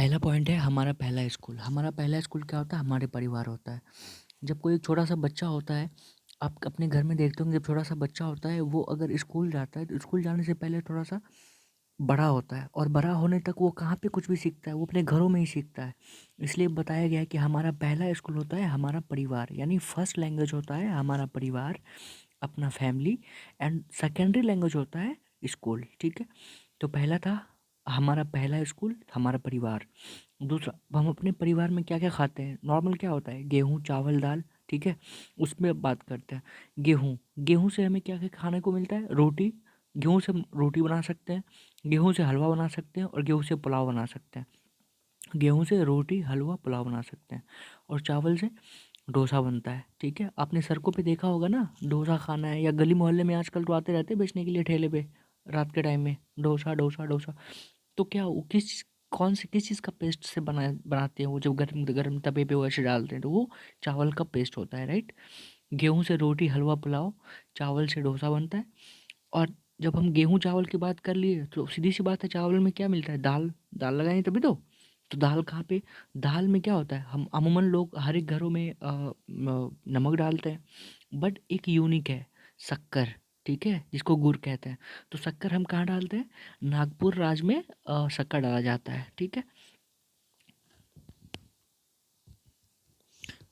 पहला पॉइंट है हमारा पहला स्कूल। हमारा पहला स्कूल क्या होता है? हमारे परिवार होता है। जब कोई एक छोटा सा बच्चा होता है, आप अपने घर में देखते होंगे, जब छोटा सा बच्चा होता है वो अगर स्कूल जाता है तो स्कूल जाने से पहले थोड़ा सा बड़ा होता है, और बड़ा होने तक वो कहाँ पे कुछ भी सीखता है? वो अपने घरों में ही सीखता है। इसलिए बताया गया है कि हमारा पहला स्कूल होता है हमारा परिवार, यानी फर्स्ट लैंग्वेज होता है हमारा परिवार, अपना फैमिली। एंड सेकेंडरी लैंग्वेज होता है स्कूल। ठीक है, तो पहला था हमारा पहला स्कूल हमारा परिवार। दूसरा, हम अपने परिवार में क्या क्या खाते हैं? नॉर्मल क्या होता है? गेहूँ चावल दाल। ठीक है, उसमें अब बात करते हैं। गेहूँ, गेहूँ से हमें क्या क्या खाने को मिलता है? रोटी। गेहूँ से हम रोटी बना सकते हैं, गेहूँ से हलवा बना सकते हैं, और गेहूँ से पुलाव बना सकते हैं। गेहूँ से रोटी हलवा पुलाव बना सकते हैं, और चावल से डोसा बनता है। ठीक है, आपने सड़कों पे देखा होगा ना, डोसा खाना है, या गली मोहल्ले में आजकल तो आते रहते हैं बेचने के लिए ठेले पे, रात के टाइम में डोसा डोसा डोसा। तो क्या वो किस चीज़ का पेस्ट से बनाते हैं? वो जब गर्म गर्म तवे पे वो ऐसे डालते हैं तो वो चावल का पेस्ट होता है, राइट। गेहूँ से रोटी हलवा पुलाव, चावल से डोसा बनता है। और जब हम गेहूँ चावल की बात कर लिए तो सीधी सी बात है, चावल में क्या मिलता है? दाल। दाल लगाएंगे तभी तो दाल कहाँ पे? दाल में क्या होता है? हम अमूमन लोग हर एक घरों में नमक डालते हैं, बट एक यूनिक है, शक्कर। ठीक है, जिसको गुड़ कहते हैं। तो शक्कर हम कहाँ डालते हैं? नागपुर राज्य में शक्कर डाला जाता है। ठीक है,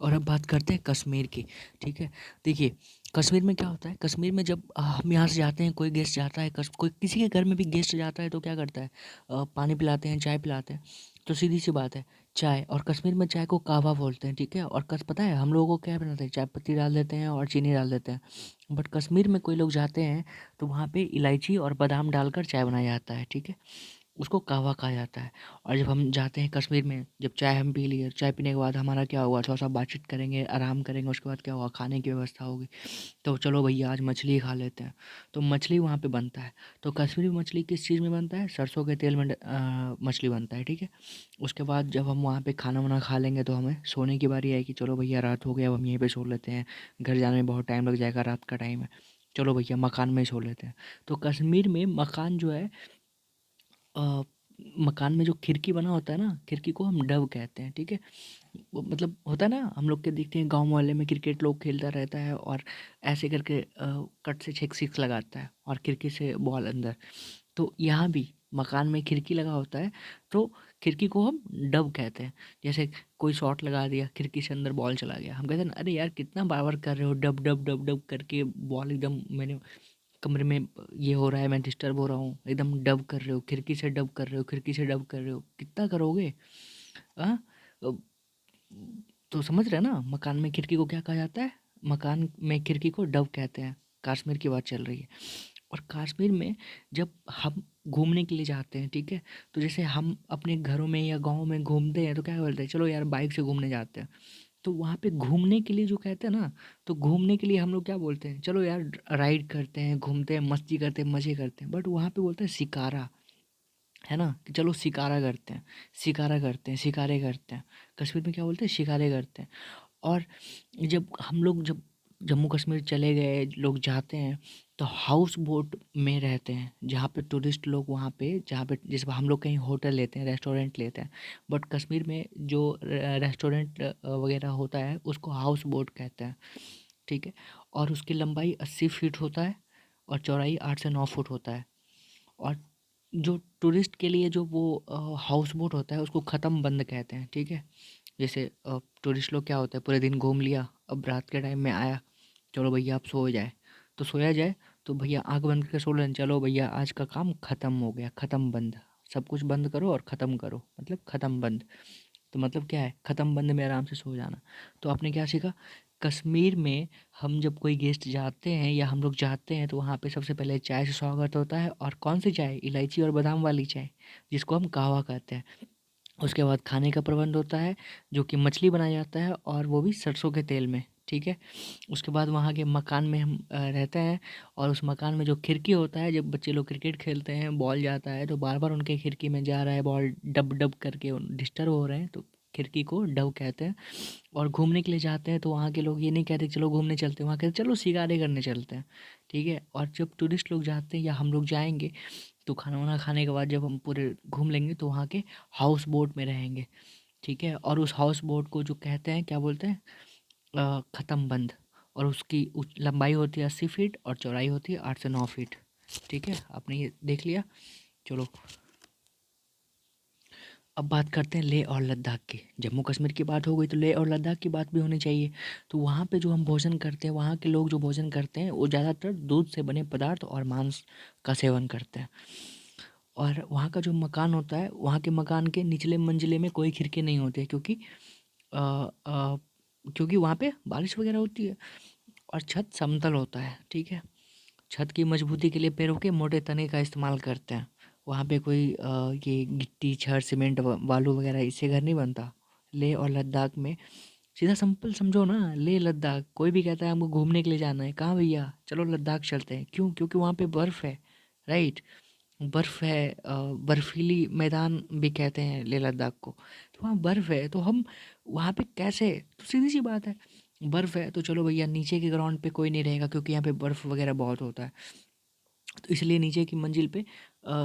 और अब बात करते हैं कश्मीर की। ठीक है, देखिए कश्मीर में क्या होता है? कश्मीर में जब हम यहाँ से जाते हैं, कोई गेस्ट जाता है, कोई किसी के घर में भी गेस्ट जाता है तो क्या करता है? पानी पिलाते हैं, चाय पिलाते हैं। तो सीधी सी बात है, चाय। और कश्मीर में चाय को कहवा बोलते हैं। ठीक है, और पता है हम लोगों को क्या बनाते हैं? चाय पत्ती डाल देते हैं और चीनी डाल देते हैं। बट कश्मीर में कोई लोग जाते हैं तो वहाँ पे इलायची और बादाम डालकर चाय बनाया जाता है। ठीक है, उसको कहवा कहा जाता है। और जब हम जाते हैं कश्मीर में, जब चाय हम पी लिए, चाय पीने के बाद हमारा क्या हुआ? थोड़ा सा बातचीत करेंगे, आराम करेंगे, उसके बाद क्या हुआ? खाने की व्यवस्था होगी। तो चलो भैया आज मछली खा लेते हैं। तो मछली वहाँ पे बनता है। तो कश्मीरी मछली किस चीज़ में बनता है? सरसों के तेल में मछली बनता है। ठीक है, उसके बाद जब हम वहाँ पे खाना वाना खा लेंगे तो हमें सोने की बारी आई कि चलो भैया रात हो गया, अब हम यहीं पे सो लेते हैं, घर जाने में बहुत टाइम लग जाएगा, रात का टाइम है, चलो भैया मकान में ही सो लेते हैं। तो कश्मीर में मकान जो है, अ, मकान में जो खिड़की बना होता है ना, खिड़की को हम डव कहते हैं। ठीक है, वो मतलब होता है ना, हम लोग के देखते हैं गांव मोहल्ले में क्रिकेट लोग खेलता रहता है और ऐसे करके कट से छेक सिक्स लगाता है और खिड़की से बॉल अंदर। तो यहाँ भी मकान में खिड़की लगा होता है, तो खिड़की को हम डब कहते हैं। जैसे कोई शॉट लगा दिया, खिड़की से अंदर बॉल चला गया, हम कहते हैं ना, अरे यार कितना बार बार कर रहे हो, डब डब डब डब करके बॉल एकदम मेरे कमरे में ये हो रहा है, मैं डिस्टर्ब हो रहा हूँ, एकदम डब कर रहे हो, खिड़की से डब कर रहे हो, खिड़की से डब कर रहे हो, कितना करोगे? हाँ, अ, तो समझ रहे हैं ना, मकान में खिड़की को क्या कहा जाता है? मकान में खिड़की को डव कहते हैं। कश्मीर की बात चल रही है। और कश्मीर में जब हम घूमने के लिए जाते हैं, ठीक है, तो जैसे हम अपने घरों में या गाँव में घूमते हैं तो क्या बोलते हैं? चलो यार बाइक से घूमने जाते हैं। तो वहाँ पे घूमने के लिए जो कहते हैं ना, तो घूमने के लिए हम लोग क्या बोलते हैं? चलो यार राइड करते हैं, घूमते हैं, मस्ती करते हैं, मज़े करते हैं। बट वहाँ पे बोलते हैं शिकारा, है ना, कि चलो शिकारा करते हैं, शिकारा करते हैं, शिकारे करते हैं। कश्मीर में क्या बोलते हैं? शिकारे करते हैं। और जब जम्मू कश्मीर चले गए लोग जाते हैं तो हाउस बोट में रहते हैं, जहाँ पे टूरिस्ट लोग, वहाँ पे जहाँ पे जैसे हम लोग कहीं होटल लेते हैं, रेस्टोरेंट लेते हैं, बट कश्मीर में जो रेस्टोरेंट वगैरह होता है उसको हाउस बोट कहते हैं। ठीक है, और उसकी लंबाई 80 फीट होता है और चौड़ाई 8 से 9 फुट होता है। और जो टूरिस्ट के लिए जो वो हाउस बोट होता है उसको ख़त्म बंद कहते हैं। ठीक है, जैसे टूरिस्ट लोग क्या होता है, पूरे दिन घूम लिया, अब रात के टाइम में आया, चलो भैया आप सो जाए, तो सोया जाए, तो भैया आंख बंद करके सो लें, चलो भैया आज का काम ख़त्म हो गया, ख़त्म बंद, सब कुछ बंद करो और ख़त्म करो, मतलब ख़त्म बंद। तो मतलब क्या है? ख़त्म बंद में आराम से सो जाना। तो आपने क्या सीखा? कश्मीर में हम जब कोई गेस्ट जाते हैं या हम लोग जाते हैं तो वहाँ पे सबसे पहले चाय से स्वागत होता है, और कौन सी चाय? इलायची और बादाम वाली चाय, जिसको हम कहवा कहते हैं। उसके बाद खाने का प्रबंध होता है, जो कि मछली बनाया जाता है और वो भी सरसों के तेल में। ठीक है, उसके बाद वहाँ के मकान में हम रहते हैं, और उस मकान में जो खिड़की होता है, जब बच्चे लोग क्रिकेट खेलते हैं, बॉल जाता है तो बार बार उनके खिड़की में जा रहा है बॉल, डब डब करके डिस्टर्ब हो रहे हैं, तो खिड़की को डव कहते हैं। और घूमने के लिए जाते हैं तो वहाँ के लोग ये नहीं कहते चलो घूमने चलते हैं, वहाँ कहते चलो शिकारे करने चलते हैं। ठीक है, और जब टूरिस्ट लोग जाते हैं या हम लोग जाएंगे तो खाना वाना खाने के बाद जब हम पूरे घूम लेंगे तो वहाँ के हाउस बोट में रहेंगे, ठीक है। और उस हाउस बोट को जो कहते हैं क्या बोलते हैं, ख़त्म बंद। और उसकी लंबाई होती है 80 फीट और चौड़ाई होती है 8 से 9 फीट, ठीक है। आपने ये देख लिया। चलो अब बात करते हैं लेह और लद्दाख की। जम्मू कश्मीर की बात हो गई तो लेह और लद्दाख की बात भी होनी चाहिए। तो वहाँ पे जो हम भोजन करते हैं, वहाँ के लोग जो भोजन करते हैं वो ज़्यादातर दूध से बने पदार्थ और मांस का सेवन करते हैं। और वहाँ का जो मकान होता है, वहाँ के मकान के निचले मंजिले में कोई खिड़की नहीं होती है, क्योंकि अ, अ, क्योंकि वहाँ पे बारिश वगैरह होती है और छत समतल होता है, ठीक है। छत की मजबूती के लिए पेड़ों के मोटे तने का इस्तेमाल करते हैं। वहाँ पे कोई ये गिट्टी, छड़, सीमेंट, बालू वगैरह इससे घर नहीं बनता। लेह और लद्दाख में सीधा सिंपल समझो ना, लेह लद्दाख कोई भी कहता है हमको घूमने के लिए जाना है, कहाँ भैया चलो लद्दाख चलते हैं, क्यों? क्योंकि वहाँ पे बर्फ़ है, राइट। बर्फ़ है, बर्फीली मैदान भी कहते हैं लेह लद्दाख को। तो वहाँ बर्फ़ है तो हम वहाँ पे कैसे, तो सीधी सी बात है, बर्फ़ है तो चलो भैया नीचे के ग्राउंड पे कोई नहीं रहेगा, क्योंकि यहाँ पे बर्फ़ वगैरह बहुत होता है। तो इसलिए नीचे की मंजिल पे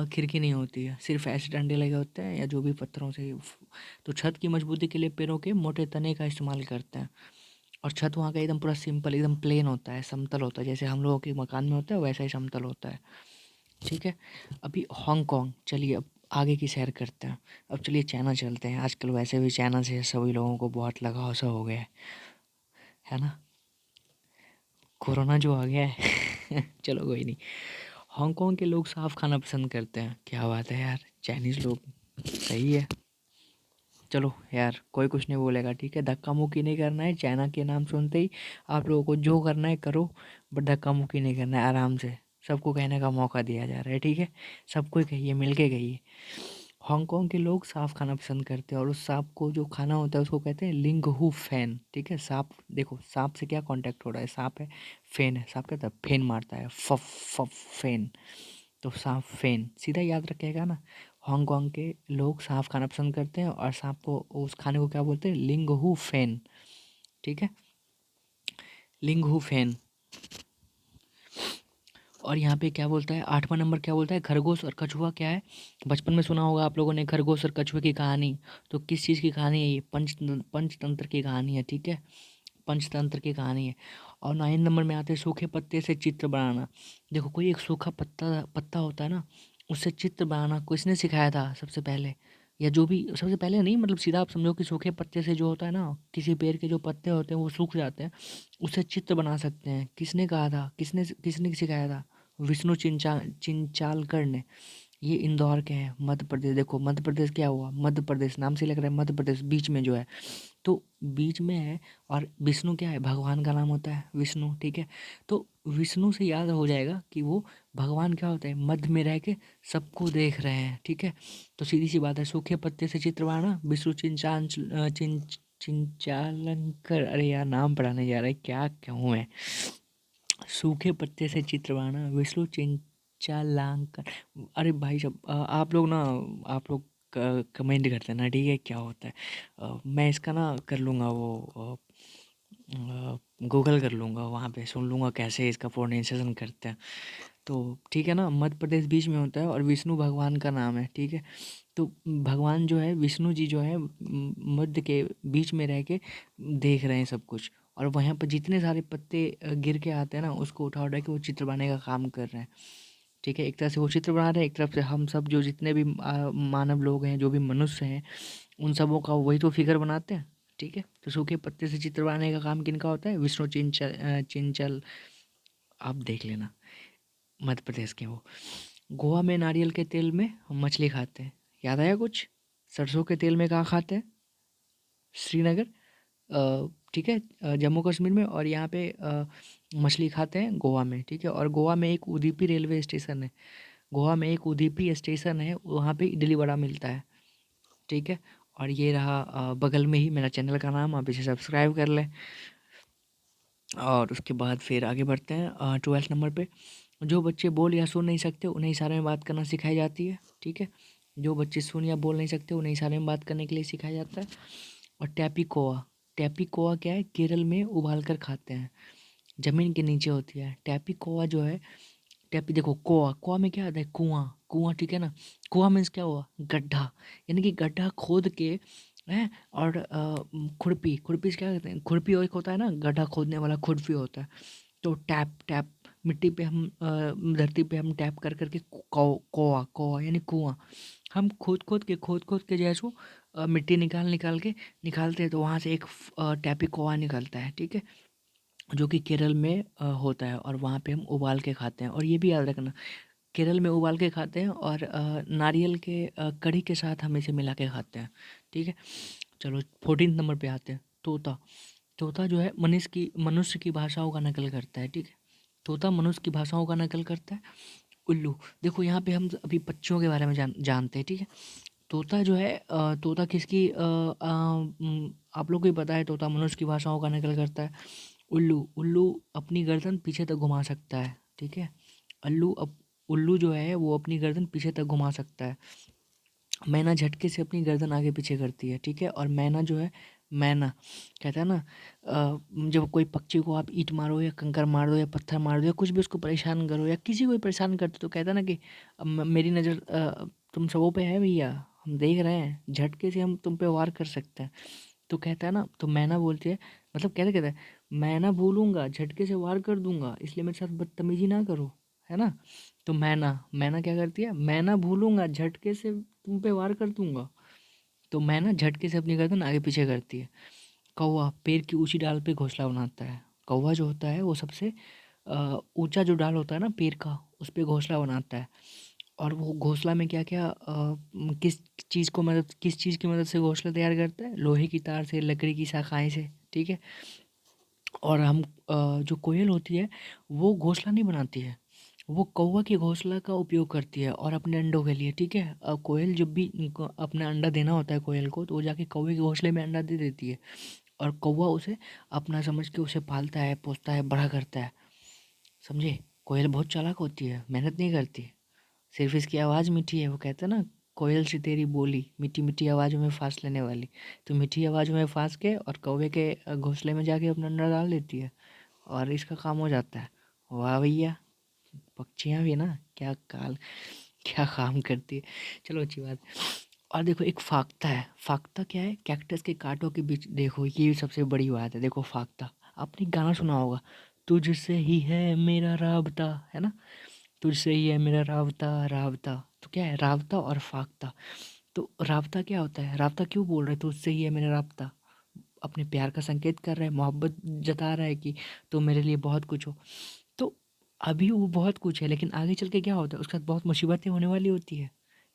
खिड़की नहीं होती है, सिर्फ ऐसे डंडे लगे होते हैं या जो भी पत्थरों से तो छत की मजबूती के लिए पेड़ों के मोटे तने का इस्तेमाल करते हैं। और छत वहाँ का एकदम पूरा सिंपल, एकदम प्लेन होता है, समतल होता है, जैसे हम लोगों के मकान में होता है वैसा ही समतल होता है, ठीक है। अभी हांगकांग, चलिए अब आगे की सैर करते हैं। अब चलिए चाइना चलते हैं। आजकल वैसे भी चाइना से सभी लोगों को बहुत लगाव सा हो गया है ना, कोरोना जो आ गया है चलो कोई नहीं। हांगकांग के लोग साफ खाना पसंद करते हैं, क्या बात है यार, चाइनीज़ लोग सही है। चलो यार कोई कुछ नहीं बोलेगा, ठीक है। धक्का मुक्की नहीं करना है, चाइना के नाम सुनते ही आप लोगों को जो करना है करो, बट धक्का मुक्की नहीं करना है, आराम से सबको कहने का मौका दिया जा रहा है, ठीक है। सबको ही कहिए, मिल के कहिए। हांगकांग के लोग साफ खाना पसंद करते हैं और उस सांप को जो खाना होता है उसको कहते हैं लिंग हु फैन, ठीक है। सांप, देखो सांप से क्या कांटेक्ट हो रहा है, सांप है, फेन है, सांप कहता है फेन मारता है, फफ फफ फेन, तो सांप फेन सीधा याद रखिएगा ना। हांगकांग के लोग सांप खाना पसंद करते हैं और सांप को, उस खाने को क्या बोलते हैं, लिंग हु फैन, ठीक है, लिंग हु फैन। और यहाँ पे क्या बोलता है, 8वां नंबर क्या बोलता है, खरगोश और कछुआ क्या है। बचपन में सुना होगा आप लोगों ने खरगोश और कछुए की कहानी। तो किस चीज़ की कहानी है ये, पंचतंत्र की कहानी है, ठीक है, पंचतंत्र की कहानी है। और 9 नंबर में आते हैं सूखे पत्ते से चित्र बनाना। देखो कोई एक सूखा पत्ता पत्ता होता है ना, उससे चित्र बनाना किसने सिखाया था सबसे पहले, या जो भी सबसे पहले नहीं, मतलब सीधा आप समझो कि सूखे पत्ते से जो होता है ना, किसी पेड़ के जो पत्ते होते हैं वो सूख जाते हैं, उससे चित्र बना सकते हैं। किसने कहा था, किसने किसने सिखाया था, विष्णु चिंचालकर ने। ये इंदौर के हैं, मध्य प्रदेश। देखो मध्य प्रदेश क्या हुआ, मध्य प्रदेश नाम से लग रहा है, मध्य प्रदेश बीच में जो है, तो बीच में है। और विष्णु क्या है, भगवान का नाम होता है विष्णु, ठीक है। तो विष्णु से याद हो जाएगा कि वो भगवान क्या होता है, मध्य में रह के सबको देख रहे हैं, ठीक है। तो सीधी सी बात है, सूखे पत्ते से चित्र बनाना, विष्णु चिंचालंकर, अरे यार नाम पढ़ाने जा रहा है, क्या कहूँ मैं, सूखे पत्ते से चित्र बनाना, विष्णु चिंचालांकर। अरे भाई साहब, आप लोग ना, आप लोग कमेंट करते हैं ना, ठीक है, क्या होता है। मैं इसका ना कर लूँगा वो, गूगल कर लूँगा, वहाँ पे सुन लूँगा कैसे इसका प्रोनाउंसिएशन करते हैं। तो ठीक है ना, मध्य प्रदेश बीच में होता है और विष्णु भगवान का नाम है, ठीक है। तो भगवान जो है, विष्णु जी जो है, मध्य के बीच में रह के देख रहे हैं सब कुछ। और वहाँ पर जितने सारे पत्ते गिर के आते हैं ना, उसको उठा उठा के वो चित्र बनाने का काम कर रहे हैं, ठीक है। एक तरह से वो चित्र बना रहे हैं, एक तरफ से हम सब जो जितने भी मानव लोग हैं, जो भी मनुष्य हैं, उन सबों का वही तो फिगर बनाते हैं, ठीक है। तो सूखे पत्ते से चित्र बनाने का काम किनका होता है, विष्णु चिंचल, आप देख लेना, मध्य प्रदेश के वो। गोवा में नारियल के तेल में हम मछली खाते हैं, याद आया कुछ। सरसों के तेल में कहाँ खाते हैं, श्रीनगर, ठीक है, जम्मू कश्मीर में। और यहाँ पे मछली खाते हैं गोवा में, ठीक है। और गोवा में एक उडुपी रेलवे स्टेशन है, गोवा में एक उडुपी स्टेशन है, वहाँ पे इडली वड़ा मिलता है, ठीक है। और ये रहा बगल में ही मेरा चैनल का नाम, आप इसे सब्सक्राइब कर लें। और उसके बाद फिर आगे बढ़ते हैं 12th नंबर पे। जो बच्चे बोल या सुन नहीं सकते उन्हें इशारे में बात करना सिखाई जाती है, ठीक है। जो बच्चे सुन या बोल नहीं सकते उन्हें इशारे में बात करने के लिए सिखाया जाता है। और टैपिकोआ, टैपिकोआ क्या है, केरल में उबाल कर खाते हैं, ज़मीन के नीचे होती है। टैपिकोआ जो है, टैपी देखो कुआँ, कुआँ में क्या आता है? कुआँ, कुआँ ठीक है ना? कुआँ मीन्स क्या हुआ? गड्ढा, यानी कि गड्ढा खोद के हैं और खुरपी, खुरपी से क्या कहते हैं? खुरपी एक होता है ना गड्ढा खोदने वाला खुरपी होता है। तो टैप टैप मिट्टी पे हम धरती पे हम टैप कर कर के कौआ कौआ यानी कुआँ हम खोद खोद के जैसो मिट्टी निकाल निकाल के निकालते हैं तो वहाँ से एक टैपी कौआ निकलता है, ठीक है? जो कि केरल में होता है और वहाँ पे हम उबाल के खाते हैं। और ये भी याद रखना, केरल में उबाल के खाते हैं और नारियल के कढ़ी के साथ हम इसे मिला के खाते हैं, ठीक है? चलो 14 नंबर पे आते हैं, तोता। तोता जो है मनुष्य की भाषाओं का नकल करता है, ठीक है? तोता मनुष्य की भाषाओं का नकल करता है। उल्लू, देखो यहाँ पे हम अभी पक्षियों के बारे में जानते हैं, ठीक है? तोता जो है तोता किसकी आप लोग को भी पता है तोता मनुष्य की भाषाओं का नकल करता है। उल्लू, उल्लू अपनी गर्दन पीछे तक घुमा सकता है, ठीक है? उल्लू जो है वो अपनी गर्दन पीछे तक घुमा सकता है। मैना झटके से अपनी गर्दन आगे पीछे करती है, ठीक है? और मैना जो है, मैना कहता है ना जब कोई पक्षी को आप ईंट मारो या कंकर मार दो या पत्थर मार दो या कुछ भी उसको परेशान करो या किसी को भी परेशान करते तो कहता है ना कि अब मेरी नज़र तुम सबों पे है भैया, हम देख रहे हैं, झटके से हम तुम पे वार कर सकते हैं। तो कहता है ना, तो मैना बोलती है, मतलब कैसे कहता है, मैं ना भूलूंगा, झटके से वार कर दूंगा, इसलिए मेरे साथ बदतमीजी ना करो, है ना? तो मैना मैना क्या करती है? मैं ना भूलूंगा, झटके से तुम पे वार कर दूंगा। तो मैना झटके से अपनी गर्दन आगे पीछे करती है। कौवा पेड़ की ऊंची डाल पे घोंसला बनाता है। कौवा जो होता है वो सबसे ऊंचा जो डाल होता है ना पेड़ का, उस पे घोंसला बनाता है। और वो घोंसला में क्या क्या किस चीज़ की मदद से घोंसला तैयार करता है? लोहे की तार से, लकड़ी की शाखाएं से, ठीक है? और हम जो कोयल होती है वो घोंसला नहीं बनाती है, वो कौवा के घोंसला का उपयोग करती है और अपने अंडों के लिए, ठीक है? कोयल जब भी अपना अंडा देना होता है कोयल को तो वो जाके कौवे के घोंसले में अंडा दे देती है और कौवा उसे अपना समझ के उसे पालता है, पोसता है, बड़ा करता है, समझे? कोयल बहुत चालाक होती है, मेहनत नहीं करती, सिर्फ इसकी आवाज़ मीठी है। वो कहते हैं ना, कोयल सी तेरी बोली मीठी मीठी आवाज़ों में फांस लेने वाली। तो मीठी आवाज़ों में फांस के और कौवे के घोंसले में जाके अपना अंडा डाल देती है और इसका काम हो जाता है। वाह भैया, पक्षियाँ भी ना क्या काम करती है। चलो अच्छी बात। और देखो एक फाख्ता है। फाख्ता क्या है? कैक्टस के कांटों के बीच, देखो ये सबसे बड़ी बात है। देखो फाख्ता, आपने गाना सुना होगा, तुझसे ही है मेरा राबता, है ना? तुझसे ही है मेरा राबता राबता। तो क्या है राबता और फाख्ता? तो राबता क्या होता है? राबता क्यों बोल रहा है तुझसे ही है मेरा राबता? अपने प्यार का संकेत कर रहा है, मोहब्बत जता रहा है कि तुम मेरे लिए बहुत कुछ हो। तो अभी वो बहुत कुछ है लेकिन आगे चल के क्या होता है उसके साथ बहुत मुसीबतें होने वाली होती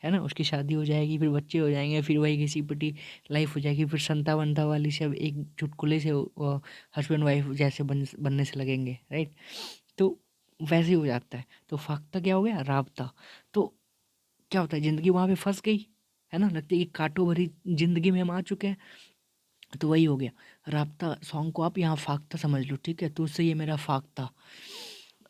है ना? उसकी शादी हो जाएगी, फिर बच्चे हो जाएंगे, फिर वही घिसी-पिटी लाइफ हो जाएगी, फिर संता-बंता वाली सब एक चुटकुले से हस्बैंड वाइफ जैसे बनने से लगेंगे, राइट? तो वैसे ही हो जाता है। तो फाख्ता क्या हो गया? राबता। तो क्या होता है, ज़िंदगी वहाँ पे फँस गई, है ना? लगता है कि कांटों भरी ज़िंदगी में हम आ चुके हैं। तो वही हो गया राबता। सॉन्ग को आप यहाँ फाख्ता समझ लो, ठीक है? तुझसे ये मेरा फाख्ता,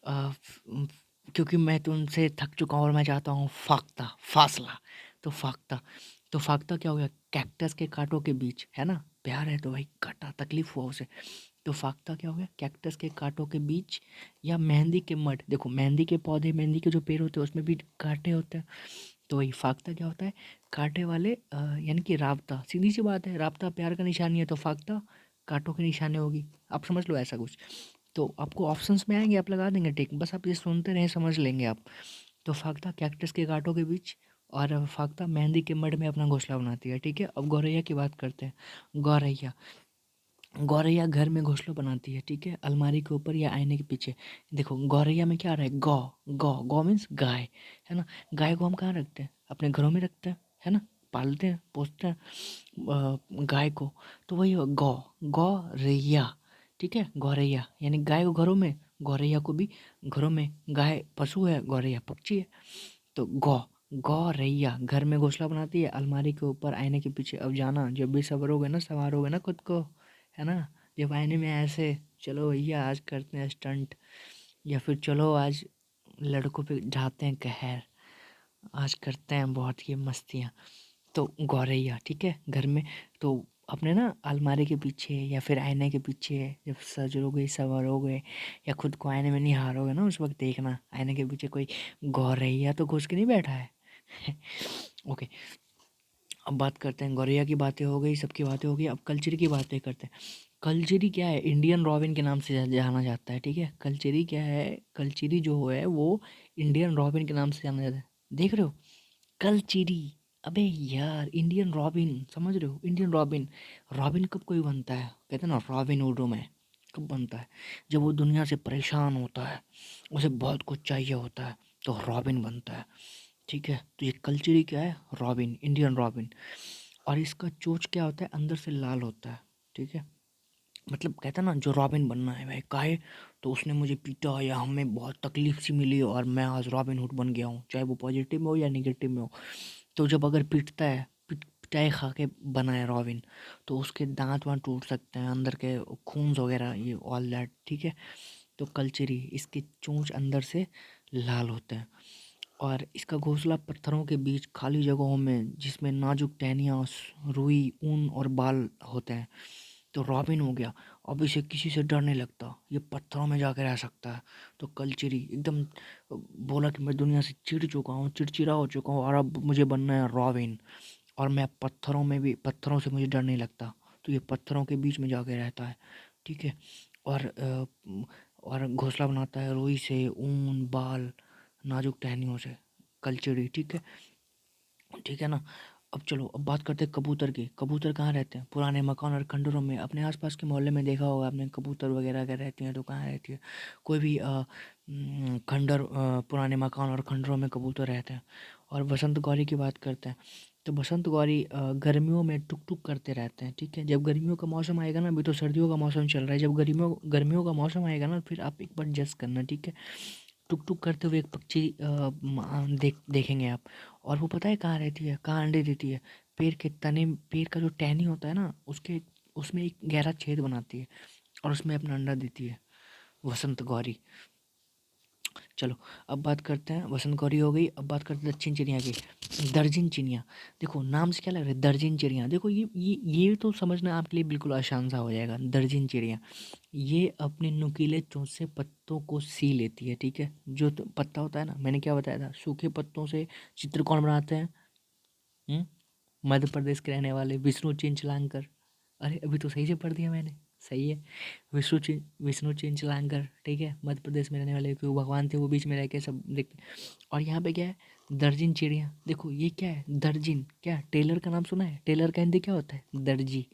अ, फ क्योंकि मैं तुमसे थक चुका हूँ और मैं चाहता हूँ फासला। तो फाख्ता क्या हो गया? कैक्टस के काँटों के बीच, है ना? प्यार है तो भाई काटा, तकलीफ़ हुआ उसे। तो फाख्ता क्या हो गया? कैक्टस के काँटों के बीच या मेहंदी के मड, देखो मेहंदी के पौधे, मेहंदी के जो पेड़ होते हैं उसमें भी काँटे होते हैं। तो वही फाख्ता क्या होता है? काँटे वाले यानी कि राबता, सीधी-सी बात है, राबता प्यार का निशानी है तो फाख्ता काँटों की निशानी होगी। आप समझ लो ऐसा कुछ। तो आपको ऑप्शंस में आएँगे, आप लगा देंगे टिक, बस आप ये सुनते रहें, समझ लेंगे आप। तो फाख्ता कैक्टस के काँटों के बीच और फाख्ता मेहंदी के मड में अपना घोंसला बनाती है, ठीक है? अब गौरैया की बात करते हैं। गौरैया, गौरैया घर में घोंसला बनाती है, ठीक है? अलमारी के ऊपर या आईने के पीछे। देखो गौरैया में क्या आ रहा है? गौ, गौ, गौ मीन्स गाय, है ना? गाय को हम कहाँ रखते हैं? अपने घरों में रखते हैं, है ना? पालते हैं, पोसते हैं गाय को। तो वही हुआ गौ, गौरैया, ठीक है? गौरैया यानी गाय को घरों में, गौरैया को भी घरों में। गाय पशु है, गौरैया पक्षी है। तो गौरैया घर में घोंसला बनाती है, अलमारी के ऊपर, आईने के पीछे। अब जाना, जब भी सवरोगे ना, संवारोगे ना खुद को, है ना? जब आईने में ऐसे, चलो भैया आज करते हैं स्टंट, या फिर चलो आज लड़कों पे ढाते हैं कहर, आज करते हैं बहुत ही मस्तियाँ। तो गौरैया, ठीक है? घर में। तो अपने ना अलमारी के पीछे या फिर आईने के पीछे जब सजोगे संवरोगे या खुद को आईने में निहारोगे ना, उस वक्त देखना आईने के पीछे कोई गौरैया तो घुस के नहीं बैठा है। ओके, अब बात करते हैं, गौरैया की बातें हो गई, सबकी बातें हो गई, अब कल्चर की बातें करते हैं। कल्चरी क्या है? इंडियन रॉबिन के नाम से जाना जाता है, ठीक है। कल्चरी क्या है? कल्चरी जो है वो इंडियन रॉबिन के नाम से जाना जाता है। देख रहे हो, कलचीरी। अबे यार, इंडियन रॉबिन, समझ रहे हो? Indian robin. रॉबिन कब कोई बनता है? कहते हैं ना रॉबिन हुड में। कब बनता है? जब वो दुनिया से परेशान होता है, उसे बहुत कुछ चाहिए होता है, तो रॉबिन बनता है, ठीक है। तो ये कल्चरी क्या है? Robin, Indian robin. और इसका चोंच क्या होता है? अंदर से लाल होता है, ठीक है। मतलब कहता है ना, जो रॉबिन बनना है भाई काहे, तो उसने मुझे पीटा या हमें बहुत तकलीफ सी मिली और मैं आज रॉबिन हुड बन गया हूँ, चाहे वो पॉजिटिव में हो या नेगेटिव में हो। तो जब अगर पीटता है, पिटाई खा के बना है रॉबिन, तो उसके दांत वांत टूट सकते हैं, अंदर के खून वगैरह, ये ऑल दैट, ठीक है। तो कल्चरी, इसकी चोंच अंदर से लाल होते हैं और इसका घोंसला पत्थरों के बीच खाली जगहों में, जिसमें नाजुक टहनियाँ, रुई, ऊन और बाल होते हैं। तो रॉबिन हो गया, अब इसे किसी से डर नहीं लगता, ये पत्थरों में जाके रह सकता है। तो कल्चरी एकदम बोला कि मैं दुनिया से चिढ़ चुका हूँ, चिड़चिड़ा हो चुका हूँ और अब मुझे बनना है रॉबिन, और मैं पत्थरों में भी, पत्थरों से मुझे डर नहीं लगता। तो ये पत्थरों के बीच में जाके रहता है, ठीक है। और और घोंसला बनाता है रुई से, ऊन, बाल, नाजुक टहनियों से। कल्चरी, ठीक है, ठीक है ना। अब चलो, अब बात करते हैं कबूतर की। कबूतर कहाँ रहते हैं? पुराने मकान और खंडरों में। अपने आसपास के मोहल्ले में देखा होगा आपने, कबूतर वगैरह अगर रहती हैं तो कहाँ रहती है? कोई भी खंडर, पुराने मकान और खंडरों में कबूतर रहते हैं। और बसंत गौरी की बात करते हैं, तो बसंत गौरी गर्मियों में टुक टुक करते रहते हैं, ठीक है। जब गर्मियों का मौसम आएगा ना, अभी तो सर्दियों का मौसम चल रहा है, जब गर्मियों गर्मियों का मौसम आएगा ना, फिर आप एक बार जस करना, ठीक है। टुक टुक करते हुए एक पक्षी देखेंगे आप। और वो पता है कहाँ रहती है, कहाँ अंडे देती है? पेड़ के तने, पेड़ का जो टहनी होता है ना, उसके उसमें एक गहरा छेद बनाती है और उसमें अपना अंडा देती है वसंत गौरी। चलो, अब बात करते हैं, वसंत गौरी हो गई, अब बात करते हैं दक्षिण चिड़िया की। दर्जिन चिड़िया। देखो नाम से क्या लग रहा है, दर्जिन चिड़िया। देखो ये तो समझना आपके लिए बिल्कुल आसान सा हो जाएगा। दर्जिन चिड़िया ये अपने नुकीले चोंच से पत्तों को सी लेती है, ठीक है। जो तो पत्ता होता है ना, मैंने क्या बताया था, सूखे पत्तों से चित्र कौन बनाते हैं? हम्म, मध्य प्रदेश के रहने वाले विष्णु चिंचलांकर। अरे अभी तो सही से पढ़ दिया मैंने, सही है। विष्णु चिंचलांकर, ठीक है, मध्य प्रदेश में रहने वाले, क्यों भगवान थे वो बीच में रह के सब देख। और यहाँ पे क्या है? दर्जिन चिड़िया। देखो ये क्या है? दर्जिन, क्या टेलर का नाम सुना है? टेलर का हिंदी क्या होता है? दर्जी।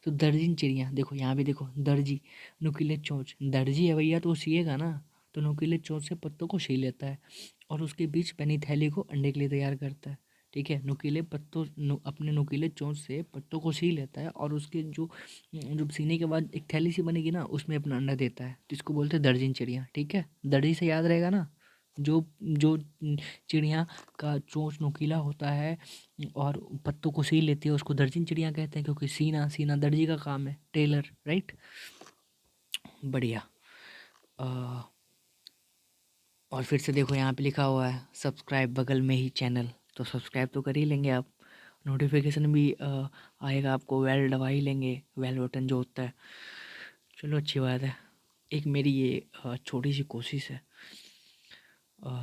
तो दर्जिन चिड़िया, देखो यहाँ भी देखो, दर्जी, नुकीले चोंच, दर्जी है भैया तो वो सिएगा ना, तो नुकीले चोंच से पत्तों को सी लेता है और उसके बीच बनी थैली को अंडे के लिए तैयार करता है, ठीक है। नुकीले पत्तों अपने नुकीले चोंच से पत्तों को सी लेता है और उसके जो जो सीने के बाद एक थैली सी बनेगी ना, उसमें अपना अंडा देता है, तो इसको बोलते हैं दर्जन चिड़िया, ठीक है। दर्जी से याद रहेगा ना, जो जो चिड़िया का चोंच नुकीला होता है और पत्तों को सी लेती है, उसको दर्जन चिड़िया कहते हैं, क्योंकि सीना सीना दर्जी का काम है, टेलर, राइट। बढ़िया। अ, और फिर से देखो यहाँ पे लिखा हुआ है सब्सक्राइब बगल में ही चैनल, तो सब्सक्राइब तो कर ही लेंगे आप। नोटिफिकेशन भी आएगा आपको, वेल दबा ही लेंगे, वेल बटन जो होता है। चलो अच्छी बात है। एक मेरी ये छोटी सी कोशिश है,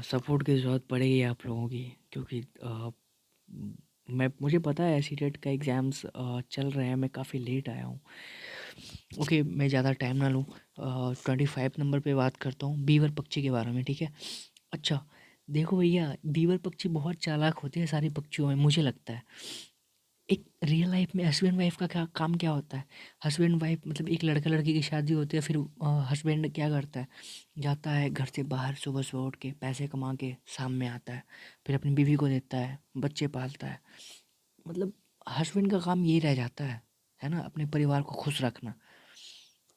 सपोर्ट की ज़रूरत पड़ेगी आप लोगों की, क्योंकि मैं मुझे पता है सीटेट का एग्ज़ाम्स चल रहे हैं, मैं काफ़ी लेट आया हूँ। ओके, मैं ज़्यादा टाइम ना लूँ, 25 नंबर पे बात करता हूँ बीवर पक्षी के बारे में, ठीक है। अच्छा, देखो भैया, बीवर पक्षी बहुत चालाक होते हैं सारे पक्षियों में, मुझे लगता है। एक रियल लाइफ में हस्बैंड वाइफ का क्या काम, क्या होता है? हस्बैंड वाइफ मतलब एक लड़का लड़की की शादी होती है, फिर हस्बैंड क्या करता है? जाता है घर से बाहर, सुबह सुबह उठ के पैसे कमा के शाम में आता है, फिर अपनी बीवी को देता है, बच्चे पालता है। मतलब हस्बैंड का काम यही रह जाता है ना, अपने परिवार को खुश रखना।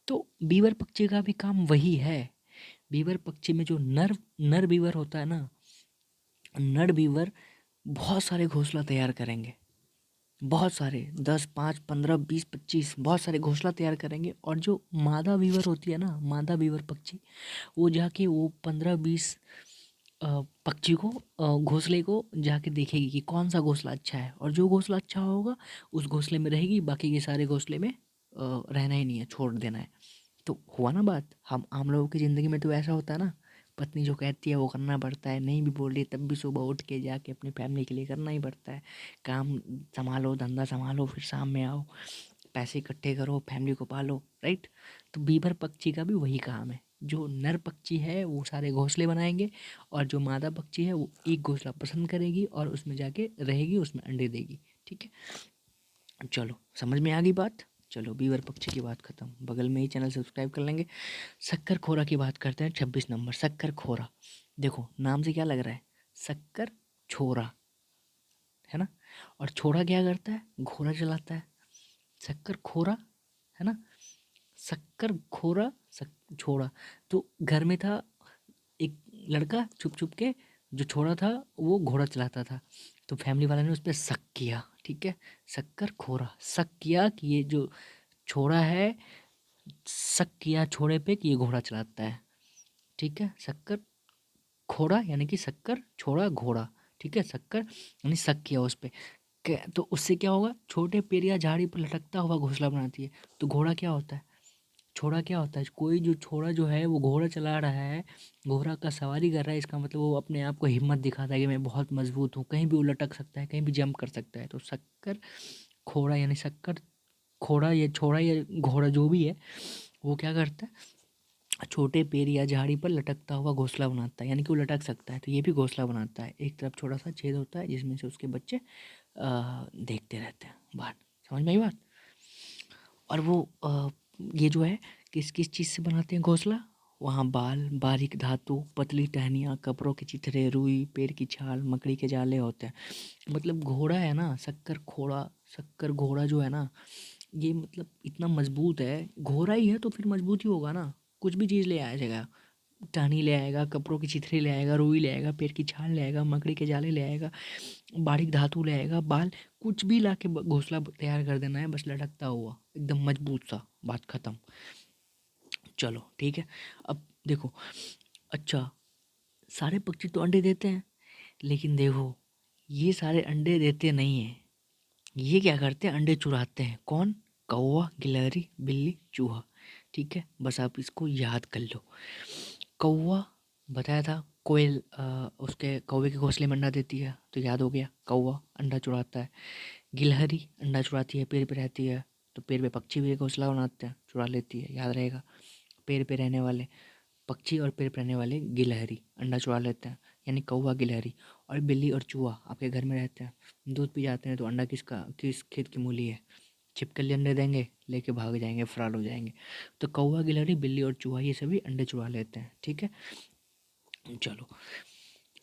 तो बीवर पक्षी का भी काम वही है। बीवर पक्षी में जो नर नर बीवर होता है ना, नर बीवर बहुत सारे घोंसला तैयार करेंगे, बहुत सारे, 10, 5, 15, 20, 25, बहुत सारे घोंसला तैयार करेंगे। और जो मादा बीवर होती है ना, मादा बीवर पक्षी, वो जाके वो 15, 20 पक्षी को घोंसले को जाके देखेगी कि कौन सा घोंसला अच्छा है, और जो घोंसला अच्छा होगा उस घोंसले में रहेगी, बाकी के सारे घोंसले में रहना ही नहीं है, छोड़ देना है। तो हुआ ना बात। हम आम लोगों की ज़िंदगी में तो ऐसा होता है ना, पत्नी जो कहती है वो करना पड़ता है, नहीं भी बोल रही तब भी सुबह उठ के जाके अपनी फैमिली के लिए करना ही पड़ता है। काम संभालो, धंधा संभालो, फिर शाम में आओ, पैसे इकट्ठे करो, फैमिली को पालो, राइट। तो बीबर पक्षी का भी वही काम है। जो नर पक्षी है वो सारे घोंसले बनाएंगे, और जो मादा पक्षी है वो एक घोंसला पसंद करेगी और उसमें जाके रहेगी, उसमें अंडे देगी। ठीक है, चलो समझ में आ गई बात। चलो बीवर पक्षी की बात खत्म, बगल में ही चैनल सब्सक्राइब कर लेंगे। शक्कर खोरा की बात करते हैं, 26 नंबर शक्कर खोरा। देखो नाम से क्या लग रहा है, शक्कर छोरा, है ना। और छोरा क्या करता है, घोड़ा चलाता है। शक्कर खोरा, है ना। शक्कर खोरा छोरा। तो घर में था एक लड़का, छुप छुप के, जो छोरा था वो घोड़ा चलाता था। तो फैमिली वाले ने उस पर शक किया, ठीक है। शक्कर खोरा, शक किया कि ये जो छोरा है, शक किया छोरे पे कि ये घोड़ा चलाता है। ठीक है, शक्कर खोरा यानी कि शक्कर छोरा घोड़ा। ठीक है, शक्कर यानी शक किया उस पे। तो उससे क्या होगा, छोटे पेड़ या झाड़ी पर लटकता हुआ घोंसला बनाती है। तो घोड़ा क्या होता है, छोड़ा क्या होता है, कोई जो छोड़ा जो है वो घोड़ा चला रहा है, घोड़ा का सवारी कर रहा है, इसका मतलब वो अपने आप को हिम्मत दिखाता है कि मैं बहुत मजबूत हूँ, कहीं भी वो लटक सकता है, कहीं भी जंप कर सकता है। तो शक्कर खोड़ा यानी शक्कर खोड़ा या छोड़ा या घोड़ा जो भी है, वो क्या करता है, छोटे पेड़ या झाड़ी पर लटकता हुआ घोंसला बनाता है, यानी कि वो लटक सकता है। तो ये भी घोंसला बनाता है, एक तरफ छोटा सा छेद होता है जिसमें से उसके बच्चे देखते रहते हैं बाहर। समझ में आई बात। और वो ये जो है किस किस चीज़ से बनाते हैं घोंसला, वहाँ बाल, बारीक धातु, पतली टहनियाँ, कपड़ों के चिथड़े, रुई, पेड़ की छाल, मकड़ी के जाले होते हैं। मतलब घोड़ा है ना, शक्कर खोड़ा, शक्कर घोड़ा जो है ना, ये मतलब इतना मजबूत है, घोड़ा ही है तो फिर मजबूत ही होगा ना। कुछ भी चीज़ ले आ जाएगा, टहनी ले आएगा, कपड़ों की चिथड़े ले आएगा, रुई ले आएगा, पेड़ की छाल ले आएगा, मकड़ी के जाले ले आएगा, बारीक धातु ले आएगा, बाल, कुछ भी ला के घोंसला तैयार कर देना है, बस लटकता हुआ एकदम मजबूत सा, बात खत्म। चलो ठीक है, अब देखो, अच्छा, सारे पक्षी तो अंडे देते हैं, लेकिन देखो ये सारे अंडे देते नहीं हैं। ये क्या करते हैं, अंडे चुराते हैं। कौन, कौवा, गिलहरी, बिल्ली, चूहा। ठीक है, बस आप इसको याद कर लो। कौवा, बताया था, कोयल उसके कौवे के घोंसले में अंडा देती है, तो याद हो गया, कौवा अंडा चुराता है। गिलहरी अंडा चुराती है, पेड़ पे रहती है, तो पेड़ पे पक्षी भी घोंसला बनाते हैं, चुरा लेती है, याद रहेगा। पेड़ पे रहने वाले पक्षी और पेड़ पे रहने वाले गिलहरी अंडा चुरा लेते हैं, यानी कौवा गिलहरी। और बिल्ली और चूहा आपके घर में रहते हैं, दूध पी जाते हैं, तो अंडा किसका, किस खेत की मूली है, छिपकली अंडे देंगे, लेके भाग जाएंगे, फरार हो जाएंगे। तो कौवा गिलहरी बिल्ली और चूहा ये सभी अंडे चुरा लेते हैं। ठीक है, चलो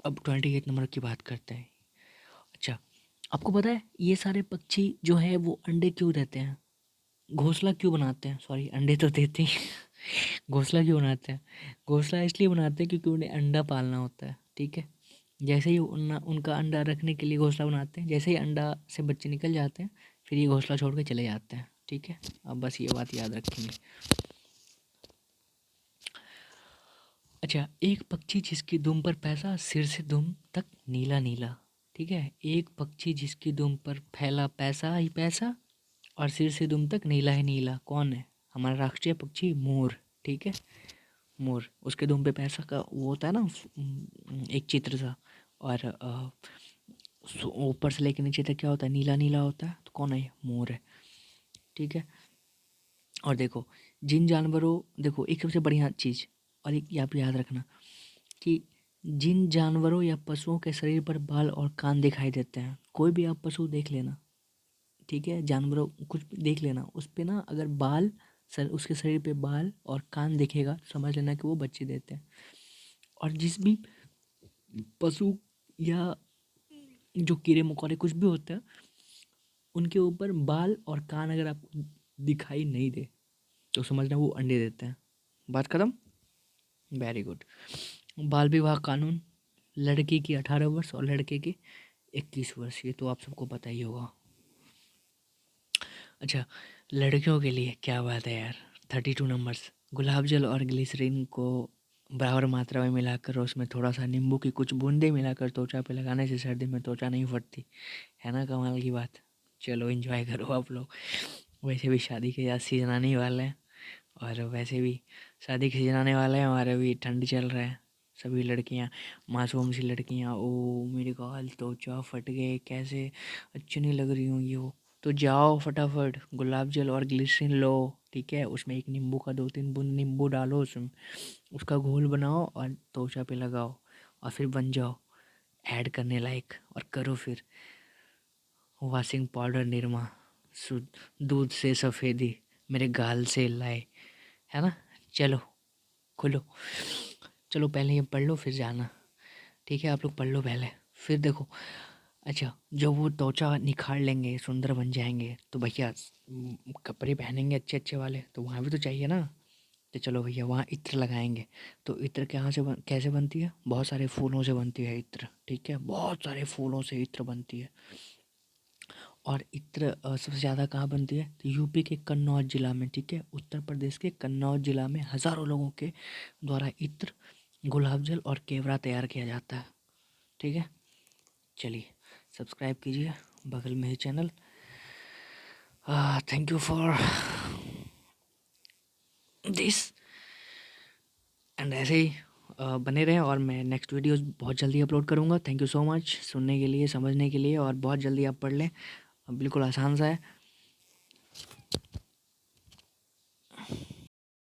अब 28 नंबर की बात करते हैं। अच्छा, आपको पता है ये सारे पक्षी जो है वो अंडे क्यों देते हैं, घोंसला क्यों बनाते हैं, सॉरी अंडे तो देते ही घोंसला क्यों बनाते हैं, घोंसला इसलिए बनाते हैं क्योंकि उन्हें अंडा पालना होता है। ठीक है, जैसे ही उनका अंडा रखने के लिए घोंसला बनाते हैं, जैसे ही अंडा से बच्चे निकल जाते हैं, फिर ये घोंसला छोड़ के चले जाते हैं। ठीक है, अब बस ये बात याद रखेंगे। अच्छा, एक पक्षी जिसकी दुम पर पैसा, सिर से दुम तक नीला नीला। ठीक है, एक पक्षी जिसकी दुम पर फैला पैसा ही पैसा, और सिर से दुम तक नीला ही नीला। कौन है, हमारा राष्ट्रीय पक्षी मोर। ठीक है, मोर, उसके दुम पे पैसा का वो होता है ना, एक चित्र सा, और ऊपर से लेके नीचे तक क्या होता है, नीला नीला होता है, तो कौन है ये, मोर है। ठीक है, और देखो जिन जानवरों, देखो एक सबसे बढ़िया चीज़, और एक ये आप याद रखना कि जिन जानवरों या पशुओं के शरीर पर बाल और कान दिखाई देते हैं, कोई भी आप पशु देख लेना, ठीक है, जानवरों कुछ भी देख लेना, उस पे ना अगर बाल, सर उसके शरीर पे बाल और कान दिखेगा, तो समझ लेना कि वो बच्चे देते हैं। और जिस भी पशु या जो कीड़े मकोड़े कुछ भी होते हैं, उनके ऊपर बाल और कान अगर आपको दिखाई नहीं दे, तो समझना वो अंडे देते हैं। बात खत्म, वेरी गुड। बाल विवाह कानून, लड़की की 18 वर्ष और लड़के की 21 वर्ष, ये तो आप सबको पता ही होगा। अच्छा, लड़कियों के लिए क्या बात है यार, 32 नंबर्स, गुलाब जल और ग्लिसरीन को बराबर मात्रा में मिलाकर उसमें थोड़ा-सा नींबू की कुछ बूंदें मिलाकर त्वचा पे लगाने से सर्दी में त्वचा नहीं फटती। है ना कमाल की बात? चलो एन्जॉय करो आप लोग। वैसे भी शादी के आज सीज़न आने ही वाला है और वैसे भी शादी के सीज़न आने वाला है और अभी ठंड चल रहा है। सभी लड़कियां, मासूम सी लड़कियां, ओ मेरे गाल त्वचा फट गए, कैसे अच्छी नहीं लग रही हूँ ये वो। तो जाओ फटाफट गुलाब जल और ग्लिसरीन लो, ठीक है? उसमें एक नींबू का 2-3 बूंद नींबू डालो उसमें, उसका घोल बनाओ और त्वचा पे लगाओ और फिर बन जाओ ऐड करने लायक और करो फिर वॉशिंग पाउडर निरमा, शुद्ध दूध से सफ़ेदी मेरे गाल से लाए, है ना? चलो खुलो, चलो पहले ये पढ़ लो फिर जाना, ठीक है? आप लोग पढ़ लो पहले, फिर देखो। अच्छा, जब वो त्वचा निखार लेंगे, सुंदर बन जाएंगे तो भैया कपड़े पहनेंगे अच्छे अच्छे वाले, तो वहाँ भी तो चाहिए ना। तो चलो भैया वहाँ इत्र लगाएंगे। तो इत्र कहाँ से कैसे बनती है? बहुत सारे फूलों से बनती है इत्र, ठीक है? बहुत सारे फूलों से इत्र बनती है। और इत्र सबसे ज़्यादा कहाँ बनती है? तो यूपी के कन्नौज जिला में, ठीक है? उत्तर प्रदेश के कन्नौज जिला में हज़ारों लोगों के द्वारा इत्र, गुलाब जल और केवड़ा तैयार किया जाता है, ठीक है? चलिए सब्सक्राइब कीजिए बगल में ही channel. Thank you for this and ऐसे ही बने रहें और मैं नेक्स्ट वीडियोस बहुत जल्दी अपलोड करूँगा। थैंक यू सो मच सुनने के लिए, समझने के लिए, और बहुत जल्दी आप पढ़ लें, बिल्कुल आसान सा है।